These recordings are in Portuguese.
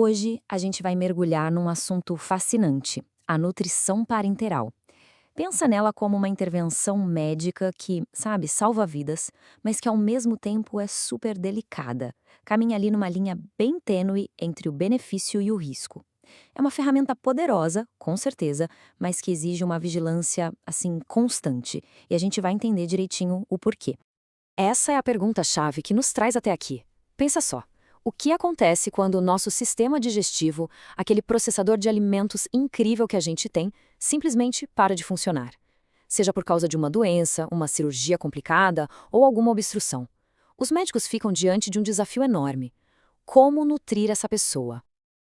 Hoje a gente vai mergulhar num assunto fascinante, a nutrição parenteral. Pensa nela como uma intervenção médica que, sabe, salva vidas, mas que ao mesmo tempo é super delicada. Caminha ali numa linha bem tênue entre o benefício e o risco. É uma ferramenta poderosa, com certeza, mas que exige uma vigilância, assim, constante. E a gente vai entender direitinho o porquê. Essa é a pergunta-chave que nos traz até aqui. Pensa só. O que acontece quando o nosso sistema digestivo, aquele processador de alimentos incrível que a gente tem, simplesmente para de funcionar? Seja por causa de uma doença, uma cirurgia complicada ou alguma obstrução. Os médicos ficam diante de um desafio enorme. Como nutrir essa pessoa?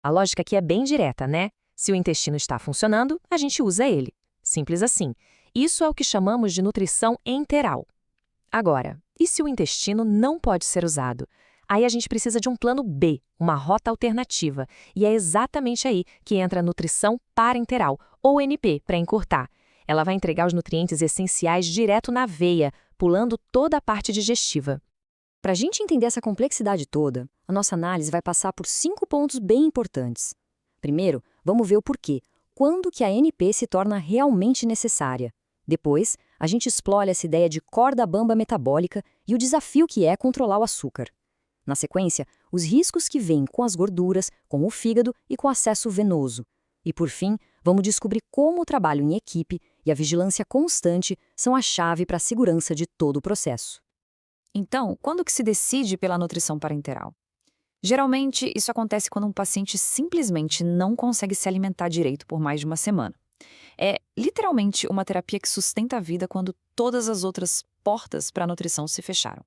A lógica aqui é bem direta, né? Se o intestino está funcionando, a gente usa ele. Simples assim. Isso é o que chamamos de nutrição enteral. Agora, e se o intestino não pode ser usado? Aí a gente precisa de um plano B, uma rota alternativa, e é exatamente aí que entra a nutrição parenteral, ou NP, para encurtar. Ela vai entregar os nutrientes essenciais direto na veia, pulando toda a parte digestiva. Para a gente entender essa complexidade toda, a nossa análise vai passar por 5 pontos bem importantes. Primeiro, vamos ver o porquê. Quando que a NP se torna realmente necessária? Depois, a gente explora essa ideia de corda bamba metabólica e o desafio que é controlar o açúcar. Na sequência, os riscos que vêm com as gorduras, com o fígado e com o acesso venoso. E por fim, vamos descobrir como o trabalho em equipe e a vigilância constante são a chave para a segurança de todo o processo. Então, quando que se decide pela nutrição parenteral? Geralmente, isso acontece quando um paciente simplesmente não consegue se alimentar direito por mais de uma semana. É literalmente uma terapia que sustenta a vida quando todas as outras portas para a nutrição se fecharam.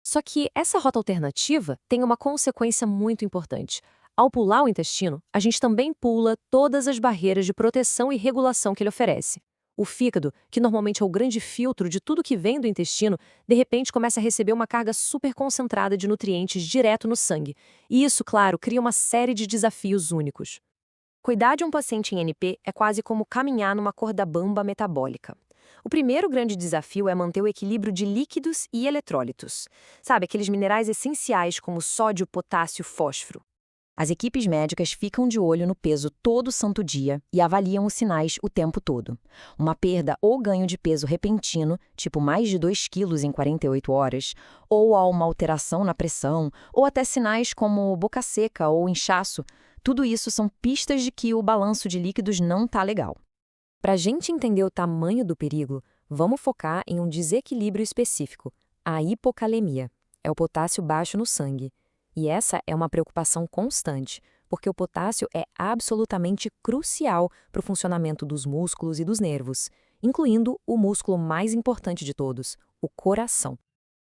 Só que essa rota alternativa tem uma consequência muito importante. Ao pular o intestino, a gente também pula todas as barreiras de proteção e regulação que ele oferece. O fígado, que normalmente é o grande filtro de tudo que vem do intestino, de repente começa a receber uma carga super concentrada de nutrientes direto no sangue. E isso, claro, cria uma série de desafios únicos. Cuidar de um paciente em NP é quase como caminhar numa corda bamba metabólica. O primeiro grande desafio é manter o equilíbrio de líquidos e eletrólitos. Sabe, aqueles minerais essenciais como sódio, potássio, fósforo. As equipes médicas ficam de olho no peso todo santo dia e avaliam os sinais o tempo todo. Uma perda ou ganho de peso repentino, tipo mais de 2 quilos em 48 horas, ou há uma alteração na pressão, ou até sinais como boca seca ou inchaço, tudo isso são pistas de que o balanço de líquidos não está legal. Para a gente entender o tamanho do perigo, vamos focar em um desequilíbrio específico, a hipocalemia. É o potássio baixo no sangue. E essa é uma preocupação constante, porque o potássio é absolutamente crucial para o funcionamento dos músculos e dos nervos, incluindo o músculo mais importante de todos, o coração.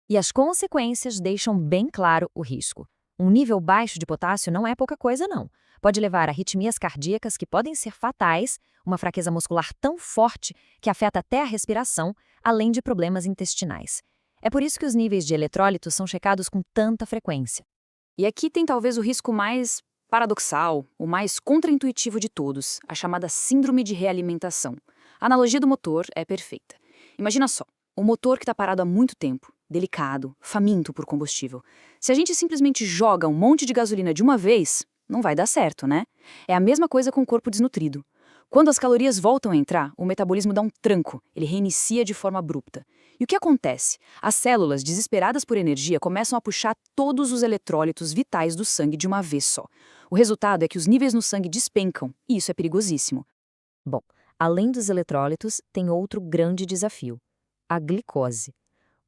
E as consequências deixam bem claro o risco. Um nível baixo de potássio não é pouca coisa, não. Pode levar a arritmias cardíacas que podem ser fatais, uma fraqueza muscular tão forte que afeta até a respiração, além de problemas intestinais. É por isso que os níveis de eletrólitos são checados com tanta frequência. E aqui tem talvez o risco mais paradoxal, o mais contraintuitivo de todos, a chamada síndrome de realimentação. A analogia do motor é perfeita. Imagina só, um motor que está parado há muito tempo, delicado, faminto por combustível. Se a gente simplesmente joga um monte de gasolina de uma vez, não vai dar certo, né? É a mesma coisa com o corpo desnutrido. Quando as calorias voltam a entrar, o metabolismo dá um tranco, ele reinicia de forma abrupta. E o que acontece? As células, desesperadas por energia, começam a puxar todos os eletrólitos vitais do sangue de uma vez só. O resultado é que os níveis no sangue despencam, e isso é perigosíssimo. Bom, além dos eletrólitos, tem outro grande desafio: a glicose.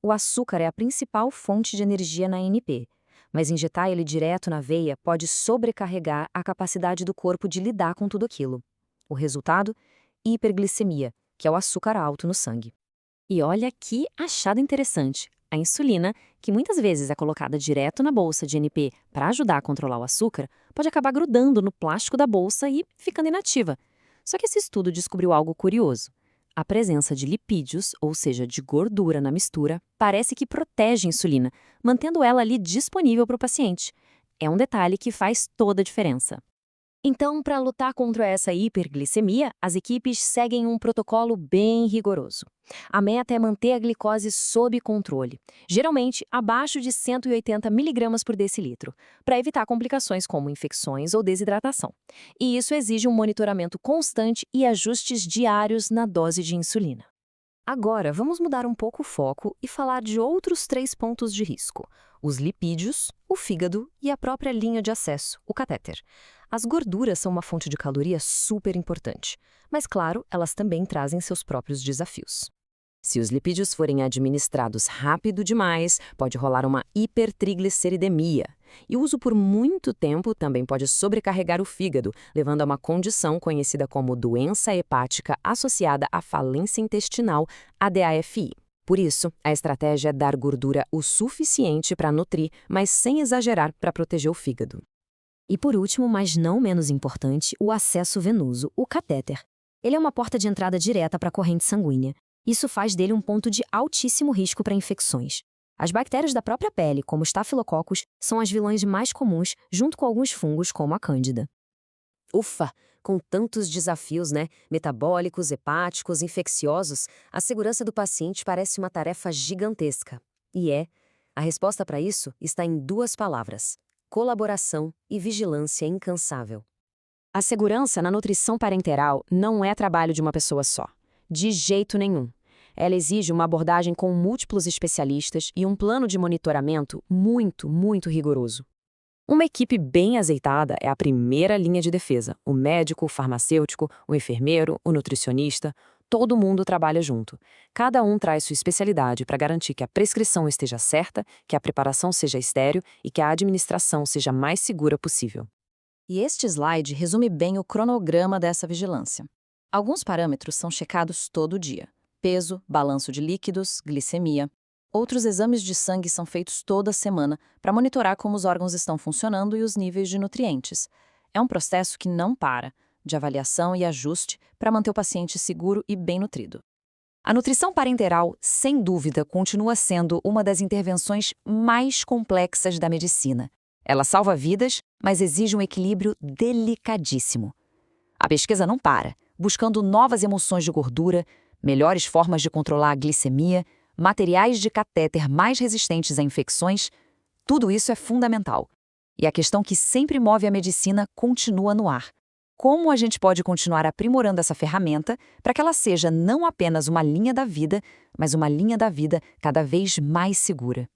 O açúcar é a principal fonte de energia na ANP, mas injetar ele direto na veia pode sobrecarregar a capacidade do corpo de lidar com tudo aquilo. O resultado? Hiperglicemia, que é o açúcar alto no sangue. E olha que achado interessante. A insulina, que muitas vezes é colocada direto na bolsa de NP para ajudar a controlar o açúcar, pode acabar grudando no plástico da bolsa e ficando inativa. Só que esse estudo descobriu algo curioso. A presença de lipídios, ou seja, de gordura na mistura, parece que protege a insulina, mantendo ela ali disponível para o paciente. É um detalhe que faz toda a diferença. Então, para lutar contra essa hiperglicemia, as equipes seguem um protocolo bem rigoroso. A meta é manter a glicose sob controle, geralmente abaixo de 180 miligramas por decilitro, para evitar complicações como infecções ou desidratação. E isso exige um monitoramento constante e ajustes diários na dose de insulina. Agora, vamos mudar um pouco o foco e falar de outros 3 pontos de risco: os lipídios, o fígado e a própria linha de acesso, o catéter. As gorduras são uma fonte de caloria super importante, mas, claro, elas também trazem seus próprios desafios. Se os lipídios forem administrados rápido demais, pode rolar uma hipertrigliceridemia. E o uso por muito tempo também pode sobrecarregar o fígado, levando a uma condição conhecida como doença hepática associada à falência intestinal, a DAFI. Por isso, a estratégia é dar gordura o suficiente para nutrir, mas sem exagerar para proteger o fígado. E por último, mas não menos importante, o acesso venoso, o catéter. Ele é uma porta de entrada direta para a corrente sanguínea. Isso faz dele um ponto de altíssimo risco para infecções. As bactérias da própria pele, como Staphylococcus, são as vilãs mais comuns, junto com alguns fungos, como a Cândida. Ufa! Com tantos desafios, né? Metabólicos, hepáticos, infecciosos, a segurança do paciente parece uma tarefa gigantesca. E a resposta para isso está em 2 palavras: colaboração e vigilância incansável. A segurança na nutrição parenteral não é trabalho de uma pessoa só. De jeito nenhum. Ela exige uma abordagem com múltiplos especialistas e um plano de monitoramento muito, muito rigoroso. Uma equipe bem azeitada é a primeira linha de defesa. O médico, o farmacêutico, o enfermeiro, o nutricionista, todo mundo trabalha junto. Cada um traz sua especialidade para garantir que a prescrição esteja certa, que a preparação seja estéril e que a administração seja a mais segura possível. E este slide resume bem o cronograma dessa vigilância. Alguns parâmetros são checados todo dia: peso, balanço de líquidos, glicemia. Outros exames de sangue são feitos toda semana para monitorar como os órgãos estão funcionando e os níveis de nutrientes. É um processo que não para, de avaliação e ajuste para manter o paciente seguro e bem nutrido. A nutrição parenteral, sem dúvida, continua sendo uma das intervenções mais complexas da medicina. Ela salva vidas, mas exige um equilíbrio delicadíssimo. A pesquisa não para, buscando novas emulsões de gordura, melhores formas de controlar a glicemia, materiais de catéter mais resistentes a infecções. Tudo isso é fundamental. E a questão que sempre move a medicina continua no ar: como a gente pode continuar aprimorando essa ferramenta para que ela seja não apenas uma linha da vida, mas uma linha da vida cada vez mais segura?